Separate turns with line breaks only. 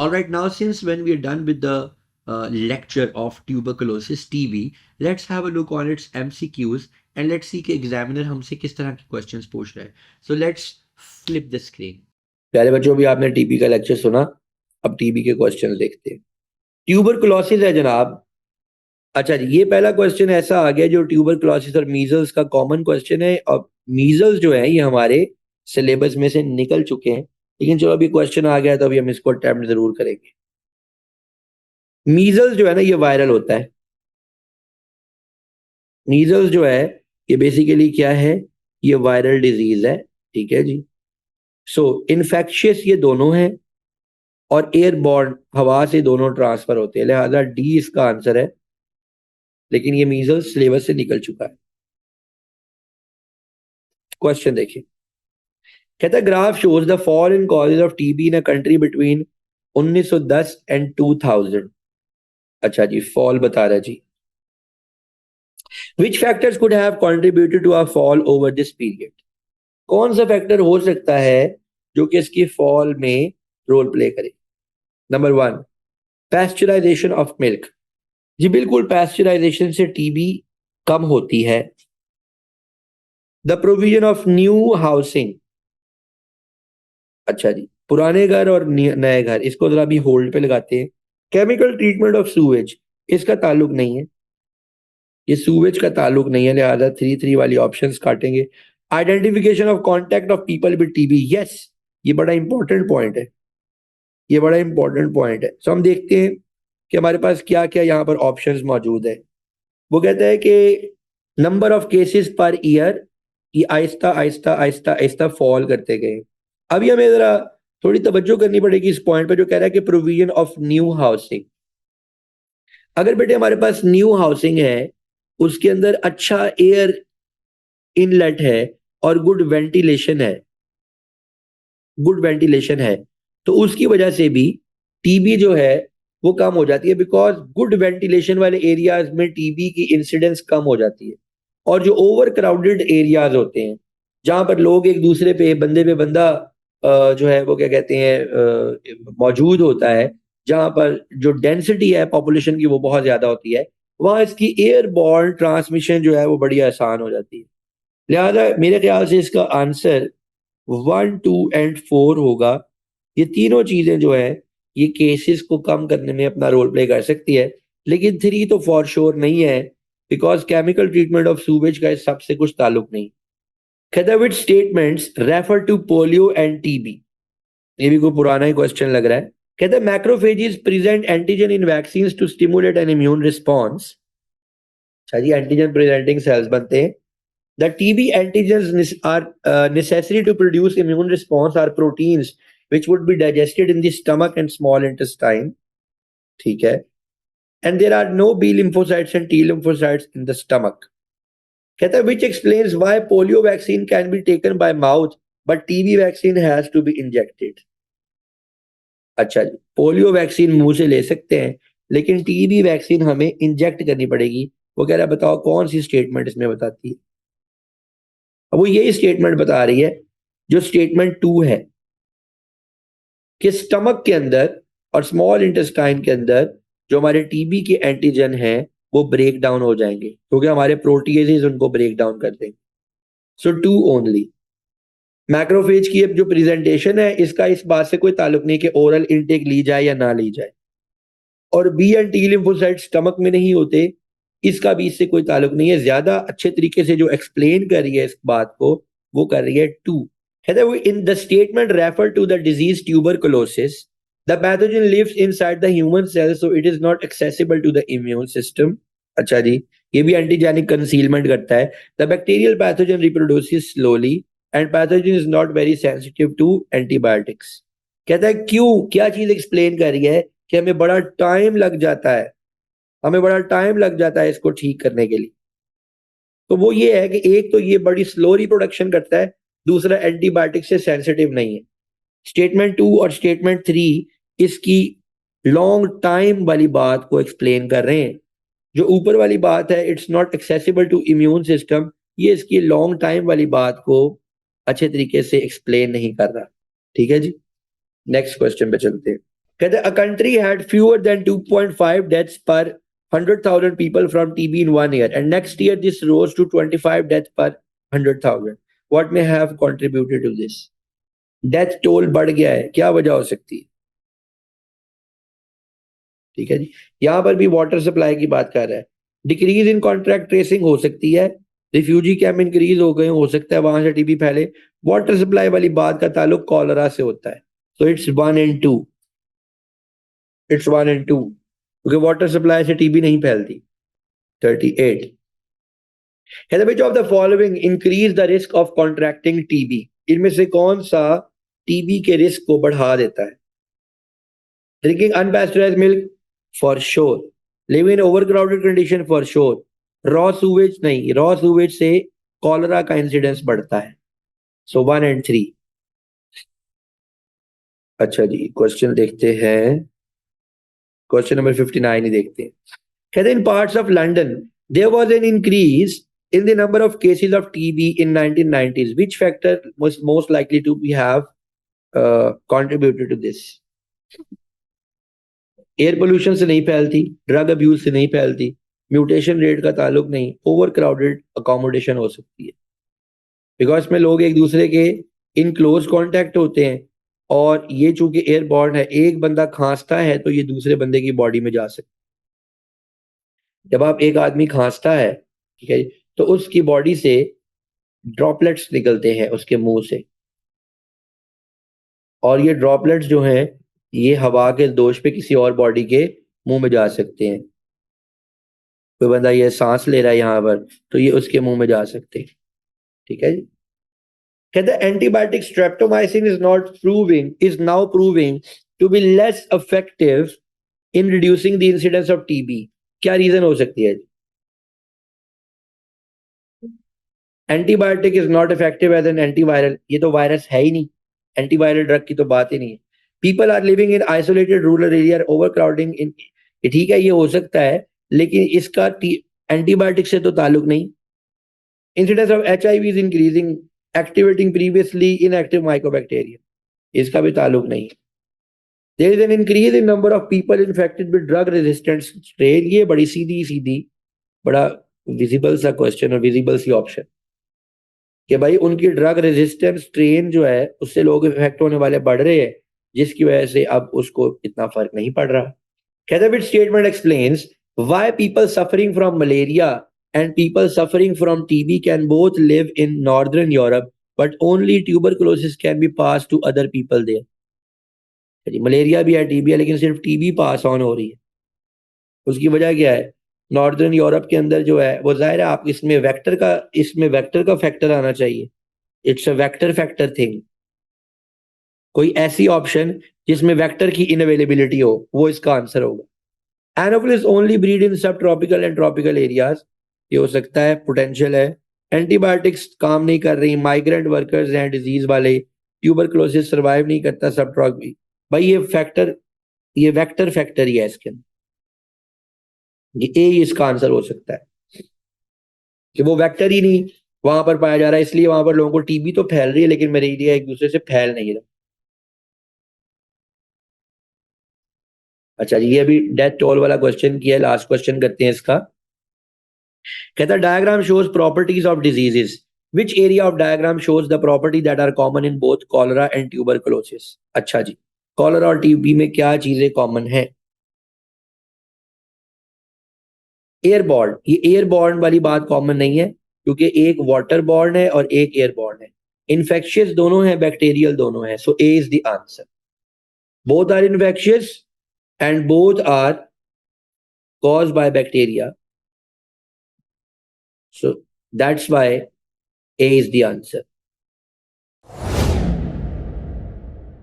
All right, now since when we are done with the lecture of tuberculosis TB, let's have a look on its MCQs and let's see कि examiner हमसे किस तरह के questions पूछ रहा है. So let's flip the screen.
प्यारे बच्चों, भी आपने टीबी का लेक्चर सुना, अब टीबी के क्वेश्चन देखते हैं. ट्यूबरकुलोसिस है जनाब. अच्छा जी, ये पहला क्वेश्चन ऐसा आ गया जो ट्यूबरकुलोसिस और मीजल्स का कॉमन क्वेश्चन है, और मीजल्स जो है ये हमारे सिलेबस में से निकल चुके हैं, लेकिन चलो अभी क्वेश्चन आ गया तो अभी हम इसको अटेम्प्ट जरूर करेंगे. मीजल्स जो है ना ये वायरल होता है. मीजल्स जो है ये बेसिकली क्या है, ये वायरल डिजीज है. ठीक है जी. सो इन्फेक्शियस ये दोनों हैं और एयरबॉर्न हवा से दोनों ट्रांसफर होते हैं, लिहाजा डी इसका आंसर है, लेकिन ये मीजल्स सिलेबस से निकल चुका है. क्वेश्चन देखिए, कहता है graph shows the fall in causes of TB in a country between 1910 and 2000. अच्छा जी, फॉल बता रहा है जी. Which factors could have contributed to a fall over this period? कौन सा फैक्टर हो सकता है जो कि इसकी फॉल में रोल प्ले करे? Number 1, pasteurisation of milk. जी बिल्कुल, पैस्चराइजेशन से टीबी कम होती है. The provision of new housing. अच्छा जी, पुराने घर और नए घर, इसको जरा भी होल्ड पे लगाते हैं. केमिकल ट्रीटमेंट ऑफ सूवेज, इसका ताल्लुक नहीं है, ये सूवेज का ताल्लुक नहीं है, लिहाजा 3 वाली ऑप्शंस काटेंगे. Identification of contact of people with TB, yes, ये बड़ा इंपॉर्टेंट पॉइंट है, ये बड़ा इंपॉर्टेंट पॉइंट है. सो हम देखते हैं कि हमारे पास क्या क्या यहाँ पर ऑप्शंस मौजूद है. वो कहता है कि number of cases per year, ये आहिस्ता आहिस्ता आहिस्ता आहिस्ता फॉल करते गए. अभी हमें जरा थोड़ी तवज्जो करनी पड़ेगी इस पॉइंट पर जो कह रहा है कि प्रोविजन ऑफ न्यू हाउसिंग. अगर बेटे हमारे पास न्यू हाउसिंग है, उसके अंदर अच्छा एयर इनलेट है और गुड वेंटिलेशन है, तो उसकी वजह से भी टीबी जो है वो कम हो जाती है, बिकॉज गुड वेंटिलेशन वाले एरियाज में टीबी की इंसिडेंस कम हो जाती है. और जो ओवर क्राउडेड एरियाज होते हैं, जहां पर लोग एक दूसरे पे बंदे पे बंदा जो है वो क्या कहते हैं मौजूद होता है, जहां पर जो डेंसिटी है पॉपुलेशन की वो बहुत ज्यादा होती है, वहां इसकी एयरबॉर्न ट्रांसमिशन जो है वो बड़ी आसान हो जाती है. लिहाजा मेरे ख्याल से इसका आंसर 1, 2 एंड 4 होगा. ये तीनों चीजें जो है ये केसेस को कम करने में अपना रोल प्ले कर सकती है, लेकिन 3 तो फॉर श्योर नहीं है, because chemical treatment of sewage का इस सबसे कुछ ताल्लुक नहीं. कहता which statements refer to polio and TB. ये भी कोई पुराना ही क्वेश्चन लग रहा है. कहता है macrophages present antigen in vaccine to stimulate an immune response. अच्छा जी, एंटीजन प्रेजेंटिंग सेल्स बनते हैं. The TB antigens are necessary to produce immune response are proteins which would be digested in the stomach and small intestine. ठीक है. And there are no B lymphocytes and T lymphocytes in the stomach. कहता है which explains why polio vaccine can be taken by mouth but TB vaccine has to be injected. अच्छा जी, polio vaccine मुंह से ले सकते हैं, लेकिन TB vaccine हमें इंजेक्ट करनी पड़ेगी. वो कह रहा है बताओ कौन सी स्टेटमेंट इसमें बताती है. अब वो यही स्टेटमेंट बता रही है जो स्टेटमेंट 2 है, कि स्टमक के अंदर और स्मॉल इंटेस्टाइन के अंदर जो हमारे टीबी के एंटीजन हैं वो ब्रेक डाउन हो जाएंगे, क्योंकि हमारे प्रोटीएजेस उनको ब्रेक डाउन कर देंगे. सो 2 ओनली. मैक्रोफेज की जो प्रेजेंटेशन है इसका इस बात से कोई ताल्लुक नहीं कि ओरल इनटेक ली जाए या ना ली जाए, और B and T lymphocyte stomach में नहीं होते, इसका भी इससे कोई ताल्लुक नहीं है. ज्यादा अच्छे तरीके से जो एक्सप्लेन कर रही है इस बात को वो कर रही है 2. In the statement refer to the disease tuberculosis, the pathogen lives inside the human cell so it is not accessible to the immune system. अच्छा जी, ये भी एंटीजेनिक कंसीलमेंट करता है. The bacterial pathogen reproduces slowly and pathogen is not very sensitive to antibiotics. कहता है क्यों, क्या चीज एक्सप्लेन कर रही है कि हमें बड़ा टाइम लग जाता है, हमें बड़ा टाइम लग जाता है इसको ठीक करने के लिए. तो वो ये है कि एक तो ये बड़ी स्लो रिप्रोडक्शन करता है, दूसरा एंटीबायोटिक से सेंसिटिव नहीं है. स्टेटमेंट 2 और स्टेटमेंट 3 इसकी लॉन्ग टाइम वाली बात को एक्सप्लेन कर रहे हैं. जो ऊपर वाली बात है it's not accessible to immune system, ये इसकी लॉन्ग टाइम वाली बात को अच्छे तरीके से एक्सप्लेन नहीं कर रहा. ठीक है जी, नेक्स्ट क्वेश्चन पे चलते हैं. कहते a country had fewer than 2.5 deaths per 100,000 people from TB in 1 year, and next year this rose to 25 deaths per 100,000. What may have contributed to this? Death toll बढ़ गया है, क्या वजह हो सकती है? ठीक है जी, यहां पर भी वाटर सप्लाई की बात कर रहा है. डिक्रीज इन कॉन्ट्रैक्ट ट्रेसिंग हो सकती है, रिफ्यूजी कैंप इंक्रीज हो गए, हो सकता है वहां से टीबी फैले. वाटर सप्लाई वाली बात का ताल्लुक कॉलरा से होता है. So it's 1 and 2. It's 1 and 2 क्योंकि वाटर सप्लाई से टीबी नहीं फैलती. 38. Which of the following increase the risk of contracting TB? इनमें से कौन सा टीबी के रिस्क को बढ़ा देता है? Drinking unpasteurised milk, for sure. Living in overcrowded condition, for sure. Raw sewage नहीं, रॉ सूवेज से कॉलरा का इंसिडेंस बढ़ता है. सो 1 and 3. अच्छा जी, क्वेश्चन देखते हैं. क्वेश्चन नंबर 59 ही देखते हैं. कहते हैं in parts of London there was an increase in the number of cases of TB in 1990s. Which factor was most likely to be have contributed to this? Air pollution से नहीं फैलती, drug abuse से नहीं फैलती, mutation rate का ताल्लुक नहीं, over crowded accommodation हो सकती है. बिकॉज में लोग एक दूसरे के इन क्लोज कॉन्टैक्ट होते हैं, और ये चूंकि एयरबॉर्न है, एक बंदा खांसता है तो ये दूसरे बंदे की बॉडी में जा सकता है. जब आप एक आदमी खांसता है, ठीक है, तो उसकी बॉडी से ड्रॉपलेट्स निकलते हैं उसके मुंह से, और ये ड्रॉपलेट्स जो हैं ये हवा के दोष पे किसी और बॉडी के मुंह में जा सकते हैं. कोई बंदा ये सांस ले रहा है यहाँ पर, तो ये उसके मुंह में जा सकते हैं. ठीक है जी. कहते हैं antibiotic streptomycin is now proving to be less effective in reducing the incidence of TB. क्या रीजन हो सकती है? Antibiotic is not effective as an antiviral. ये तो वायरस है ही नहीं, एंटीवायरल ड्रग की तो बात ही नहीं है. People are living in isolated rural area, overcrowding in. ठीक है, ये हो सकता है, लेकिन इसका एंटीबायोटिक से तो ताल्लुक नहीं. Incidence of HIV is increasing, activating previously inactive mycobacteria, इसका भी ताल्लुक नहीं. There is an increase in number of people infected with drug resistant strain. ये बड़ी सीधी सीधी, बड़ा विजिबल सा क्वेश्चन और विजिबल सी ऑप्शन कि भाई उनकी ड्रग रेजिस्टेंट स्ट्रेन जो है उससे लोग इफेक्ट होने वाले बढ़ रहे हैं, जिसकी वजह से अब उसको इतना फर्क नहीं पड़ रहा. कहते हैं statement explains why people suffering from malaria and people suffering from TB can both live in northern Europe but only tuberculosis can be pass to other people there. Malaria भी है, टीबी है, लेकिन सिर्फ टीबी पास ऑन हो रही है. उसकी वजह क्या है? नॉर्दर्न यूरोप के अंदर जो है वो जाहिर है, आप इसमें वेक्टर का फैक्टर आना चाहिए. It's a vector factor thing. कोई ऐसी ऑप्शन जिसमें वेक्टर की इनअवेलेबिलिटी हो, वो इसका आंसर होगा. एनोफिलिस ओनली ब्रीड इन सब ट्रॉपिकल एंड ट्रॉपिकल एरियाज. ये हो सकता है, पोटेंशियल है. एंटीबायोटिक्स काम नहीं कर रही, माइग्रेंट वर्कर्स हैं डिजीज वाले, ट्यूबरकुलोसिस सर्वाइव नहीं करता सब ट्रॉपिक. भाई ये वेक्टर फैक्टर ही है इसके अंदर. ये ए इसका आंसर हो सकता है कि वो वेक्टर ही नहीं वहां पर पाया जा रहा है, इसलिए वहां पर लोगों को टीबी तो फैल रही है लेकिन मलेरिया एक दूसरे से फैल नहीं रहा. अच्छा जी, ये अभी डेथ टोल वाला क्वेश्चन किया है, लास्ट क्वेश्चन करते हैं इसका. कहता है diagram shows properties of diseases. Which area of diagram shows the property that are common in both cholera and tuberculosis. अच्छा जी, कॉलरा और टीबी में क्या चीजें कॉमन है? एयरबॉर्न. ये एयरबॉर्न वाली बात कॉमन नहीं है, क्योंकि एक वाटर बॉर्न है और एक एयरबॉर्न है. इन्फेक्शियस दोनों है, बैक्टीरियल दोनों है. So A is the answer. Both are infectious and both are caused by bacteria. So that's why A is the answer.